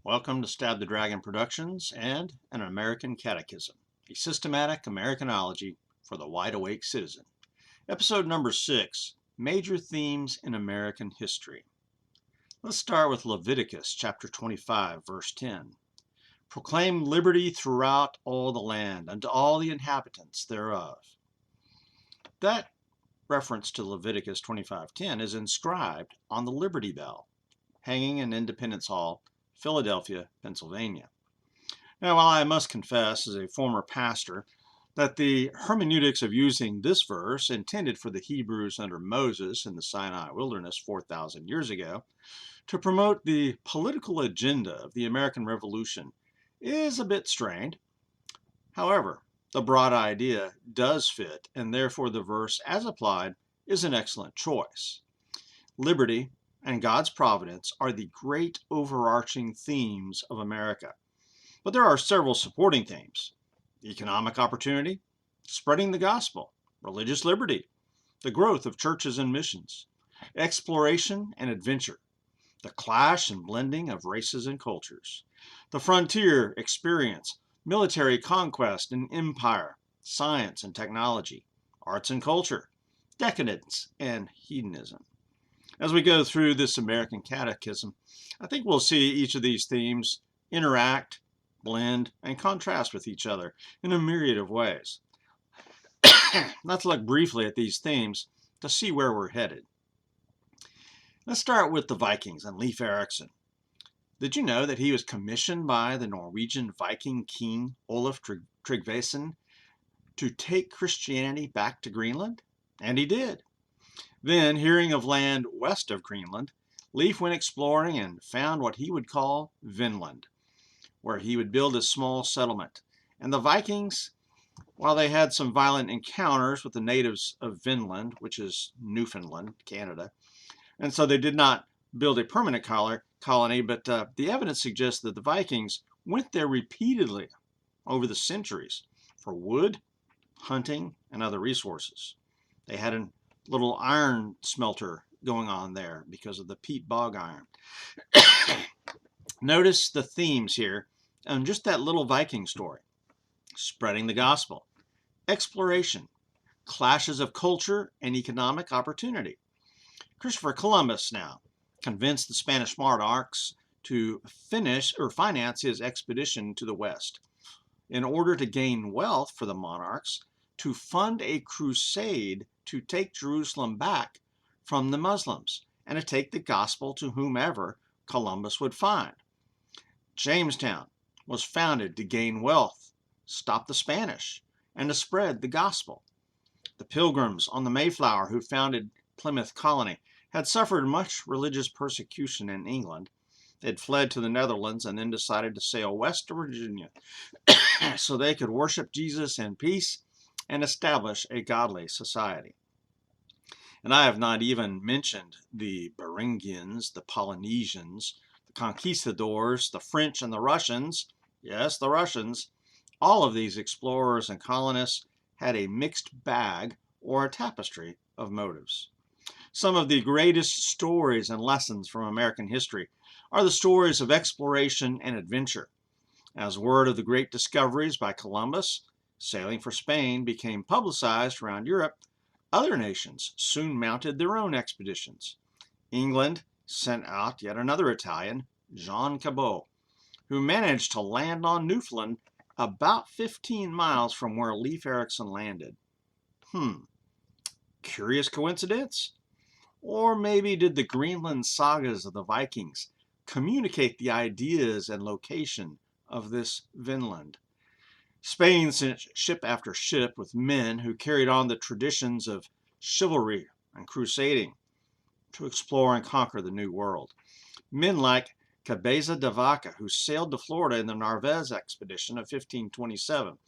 Welcome to Stab the Dragon Productions and An American Catechism, a systematic Americanology for the wide awake citizen. Episode number 6, Major Themes in American History. Let's start with Leviticus chapter 25, verse 10. Proclaim liberty throughout all the land unto all the inhabitants thereof. That reference to Leviticus 25:10 is inscribed on the Liberty Bell, hanging in Independence Hall, Philadelphia, Pennsylvania. Now, while I must confess, as a former pastor, that the hermeneutics of using this verse, intended for the Hebrews under Moses in the Sinai wilderness 4,000 years ago, to promote the political agenda of the American Revolution, is a bit strained. However, the broad idea does fit, and therefore the verse, as applied, is an excellent choice. Liberty and God's providence are the great overarching themes of America. But there are several supporting themes: economic opportunity, spreading the gospel, religious liberty, the growth of churches and missions, exploration and adventure, the clash and blending of races and cultures, the frontier experience, military conquest and empire, science and technology, arts and culture, decadence and hedonism. As we go through this American Catechism, I think we'll see each of these themes interact, blend, and contrast with each other in a myriad of ways. Let's look briefly at these themes to see where we're headed. Let's start with the Vikings and Leif Erikson. Did you know that he was commissioned by the Norwegian Viking king Olaf Tryggvason to take Christianity back to Greenland? And he did. Then, hearing of land west of Greenland, Leif went exploring and found what he would call Vinland, where he would build a small settlement. And the Vikings, while they had some violent encounters with the natives of Vinland, which is Newfoundland, Canada, and so they did not build a permanent colony, but the evidence suggests that the Vikings went there repeatedly over the centuries for wood, hunting, and other resources. They had a little iron smelter going on there because of the peat bog iron. Notice the themes here on just that little Viking story: spreading the gospel, exploration, clashes of culture and economic opportunity. Christopher Columbus now convinced the Spanish monarchs to finance his expedition to the west in order to gain wealth for the monarchs to fund a crusade to take Jerusalem back from the Muslims and to take the gospel to whomever Columbus would find. Jamestown was founded to gain wealth, stop the Spanish, and to spread the gospel. The Pilgrims on the Mayflower who founded Plymouth Colony had suffered much religious persecution in England. They had fled to the Netherlands and then decided to sail west to Virginia so they could worship Jesus in peace and establish a godly society. And I have not even mentioned the Beringians, the Polynesians, the conquistadors, the French, and the Russians. Yes, the Russians. All of these explorers and colonists had a mixed bag or a tapestry of motives. Some of the greatest stories and lessons from American history are the stories of exploration and adventure. As word of the great discoveries by Columbus, sailing for Spain, became publicized around Europe, other nations soon mounted their own expeditions. England sent out yet another Italian, Jean Cabot, who managed to land on Newfoundland about 15 miles from where Leif Erikson landed. Curious coincidence? Or maybe did the Greenland sagas of the Vikings communicate the ideas and location of this Vinland? Spain sent ship after ship with men who carried on the traditions of chivalry and crusading to explore and conquer the New World. Men like Cabeza de Vaca, who sailed to Florida in the Narvaez expedition of 1527.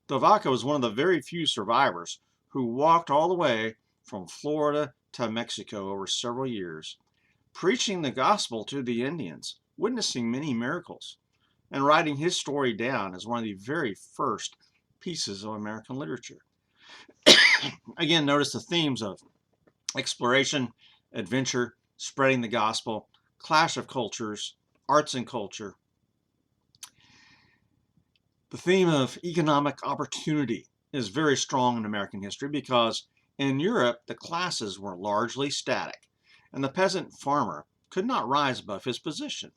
De Vaca was one of the very few survivors who walked all the way from Florida to Mexico over several years, preaching the gospel to the Indians, witnessing many miracles, and writing his story down as one of the very first pieces of American literature. Again, notice the themes of exploration, adventure, spreading the gospel, clash of cultures, arts and culture, The theme of economic opportunity is very strong in American history because in Europe the classes were largely static and the peasant farmer could not rise above his position.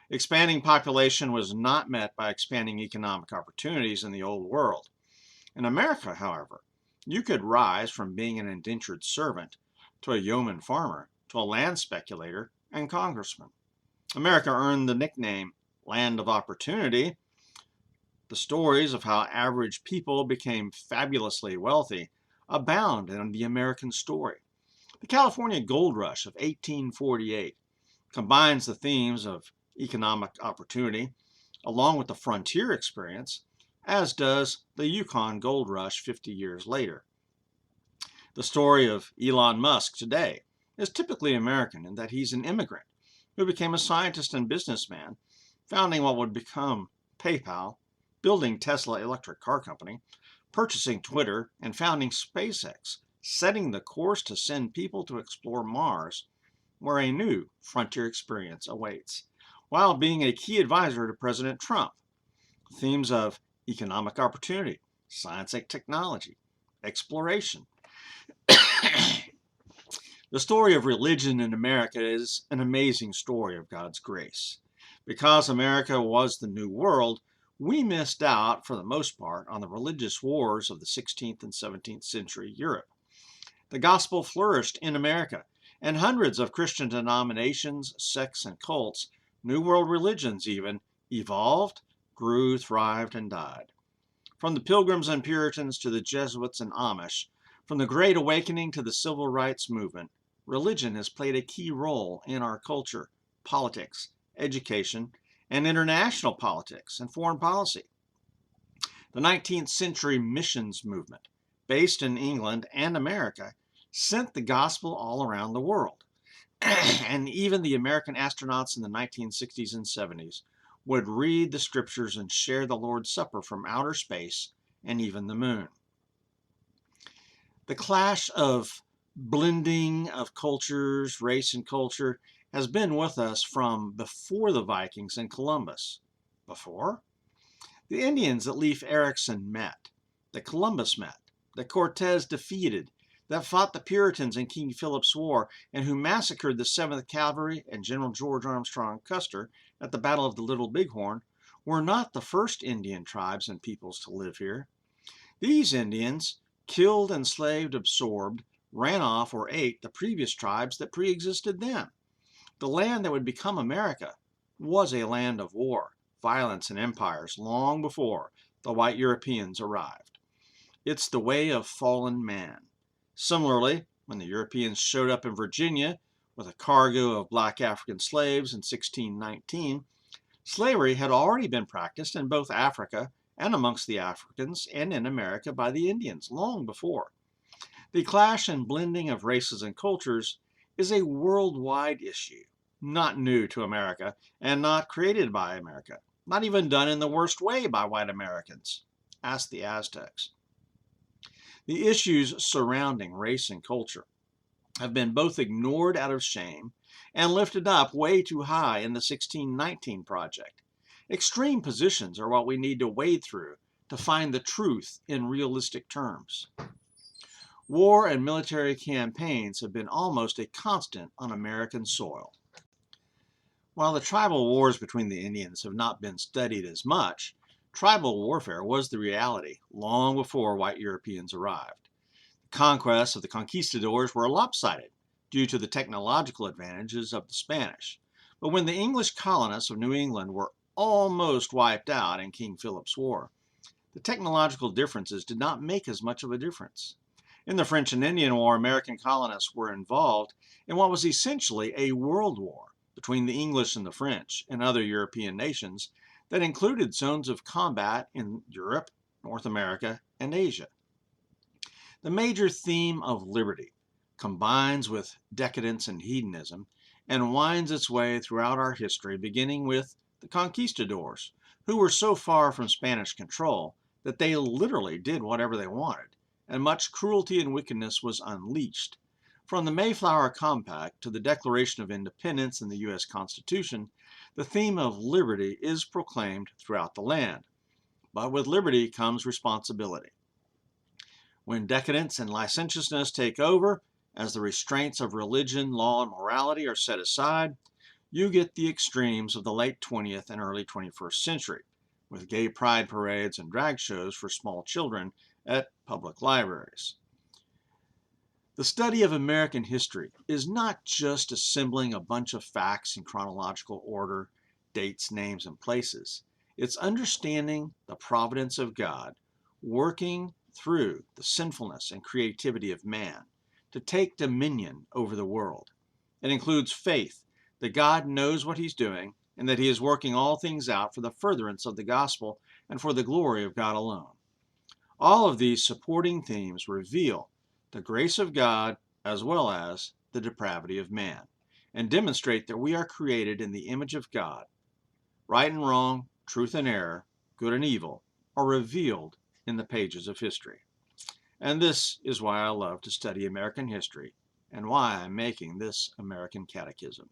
Expanding population was not met by expanding economic opportunities in the Old World. In America, however, you could rise from being an indentured servant to a yeoman farmer to a land speculator and congressman. America earned the nickname Land of Opportunity. The stories of how average people became fabulously wealthy abound in the American story. The California Gold Rush of 1848 combines the themes of economic opportunity along with the frontier experience, as does the Yukon Gold Rush 50 years later. The story of Elon Musk today is typically American in that he's an immigrant who became a scientist and businessman, founding what would become PayPal, building Tesla electric car company, purchasing Twitter, and founding SpaceX, setting the course to send people to explore Mars, where a new frontier experience awaits, while being a key advisor to President Trump. Themes of economic opportunity, science and technology, exploration. The story of religion in America is an amazing story of God's grace. Because America was the New World, we missed out, for the most part, on the religious wars of the 16th and 17th century Europe. The gospel flourished in America, and hundreds of Christian denominations, sects, and cults, New World religions even, evolved, grew, thrived, and died. From the Pilgrims and Puritans to the Jesuits and Amish, from the Great Awakening to the Civil Rights Movement, religion has played a key role in our culture, politics, education, and international politics and foreign policy. The 19th century missions movement, based in England and America, sent the gospel all around the world. And even the American astronauts in the 1960s and 70s would read the scriptures and share the Lord's Supper from outer space and even the moon. The clash of blending of cultures, race and culture, has been with us from before the Vikings and Columbus. Before? The Indians that Leif Erikson met, that Columbus met, that Cortez defeated, that fought the Puritans in King Philip's War, and who massacred the 7th Cavalry and General George Armstrong Custer at the Battle of the Little Bighorn, were not the first Indian tribes and peoples to live here. These Indians killed, enslaved, absorbed, ran off, or ate the previous tribes that pre-existed them. The land that would become America was a land of war, violence, and empires long before the white Europeans arrived. It's the way of fallen man. Similarly, when the Europeans showed up in Virginia with a cargo of black African slaves in 1619, slavery had already been practiced in both Africa and amongst the Africans and in America by the Indians long before. The clash and blending of races and cultures is a worldwide issue, not new to America and not created by America, not even done in the worst way by white Americans. Ask the Aztecs. The issues surrounding race and culture have been both ignored out of shame and lifted up way too high in the 1619 Project. Extreme positions are what we need to wade through to find the truth in realistic terms. War and military campaigns have been almost a constant on American soil. While the tribal wars between the Indians have not been studied as much, tribal warfare was the reality long before white Europeans arrived. The conquests of the conquistadors were lopsided due to the technological advantages of the Spanish. But when the English colonists of New England were almost wiped out in King Philip's War, the technological differences did not make as much of a difference. In the French and Indian War, American colonists were involved in what was essentially a world war between the English and the French and other European nations that included zones of combat in Europe, North America, and Asia. The major theme of liberty combines with decadence and hedonism and winds its way throughout our history, beginning with the conquistadors, who were so far from Spanish control that they literally did whatever they wanted, and much cruelty and wickedness was unleashed. From the Mayflower Compact to the Declaration of Independence and the U.S. Constitution, the theme of liberty is proclaimed throughout the land. but with liberty comes responsibility. When decadence and licentiousness take over, as the restraints of religion, law, and morality are set aside, you get the extremes of the late 20th and early 21st century, with gay pride parades and drag shows for small children at public libraries. The study of American history is not just assembling a bunch of facts in chronological order, dates, names, and places. It's understanding the providence of God, working through the sinfulness and creativity of man to take dominion over the world. It includes faith that God knows what he's doing and that he is working all things out for the furtherance of the gospel and for the glory of God alone. All of these supporting themes reveal the grace of God as well as the depravity of man, and demonstrate that we are created in the image of God. Right and wrong, truth and error, good and evil are revealed in the pages of history. And this is why I love to study American history and why I'm making this American Catechism.